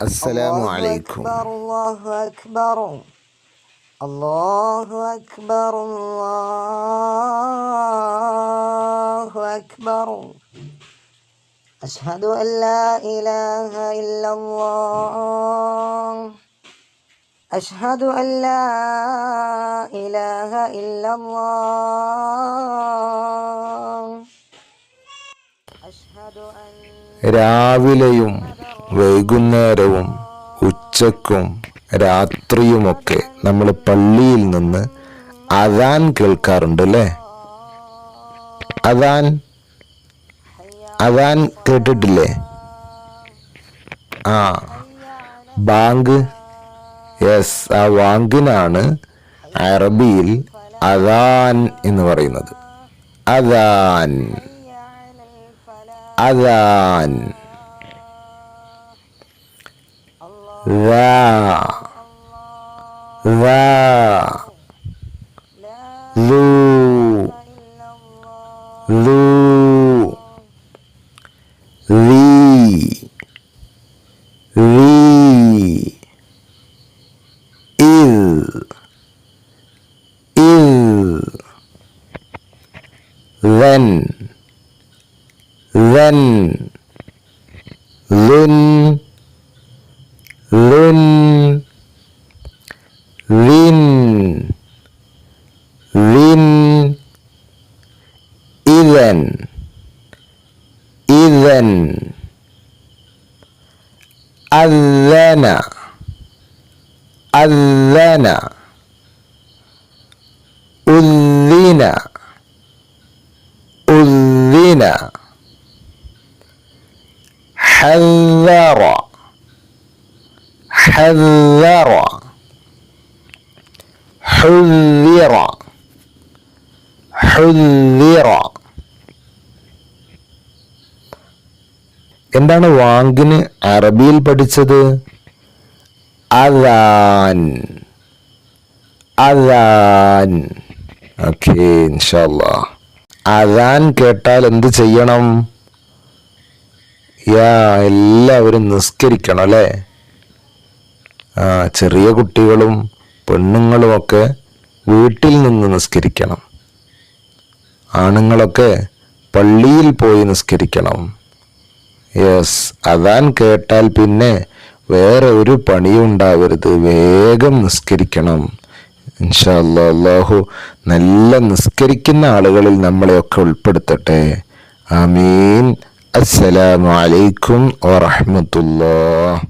അസ്സലാമു അലൈക്കും. അല്ലാഹു അക്ബർ അല്ലാഹു അക്ബർ അല്ലാഹു അക്ബർ അഷ്ഹദു അൻ ലാ ഇലാഹ ഇല്ലല്ലാഹ് അഷ്ഹദു അൻ ലാ ഇലാഹ ഇല്ലല്ലാഹ് അഷ്ഹദു അൻ രാവിലെയും വൈകുന്നേരവും ഉച്ചക്കും രാത്രിയുമൊക്കെ നമ്മൾ പള്ളിയിൽ നിന്ന് അദാൻ കേൾക്കാറുണ്ട് അല്ലേ? അദാൻ കേട്ടിട്ടില്ലേ? ബാങ്ക്. യെസ്, ആ വാങ്കിനാണ് അറബിയിൽ അദാൻ എന്ന് പറയുന്നത്. അദാൻ അദാൻ إذن أذن أذن أذن أذن حذر حذر حذر حذر. എന്താണ് വാങ്കിന് അറബിയിൽ പഠിച്ചത്? അദാൻ അദാൻ. ഓക്കേ, ഇൻഷാല്ലാഹ്. അദാൻ കേട്ടാൽ എന്ത് ചെയ്യണം? എല്ലാവരും നിസ്കരിക്കണം അല്ലേ? ചെറിയ കുട്ടികളും പെണ്ണുങ്ങളുമൊക്കെ വീട്ടിൽ നിന്ന് നിസ്കരിക്കണം. ആണുങ്ങളൊക്കെ പള്ളിയിൽ പോയി നിസ്കരിക്കണം. യെസ്, അദാൻ കേട്ടാൽ പിന്നെ വേറെ ഒരു പണിയും ഉണ്ടാവരുത്, വേഗം നിസ്കരിക്കണം. ഇൻഷാ അല്ലാഹ് അല്ലാഹു നല്ല നിസ്കരിക്കുന്ന ആളുകളിൽ നമ്മളെയൊക്കെ ഉൾപ്പെടുത്തട്ടെ. ആമീൻ. അസ്സലാമു അലൈക്കും വറഹ്മത്തുള്ളാഹി.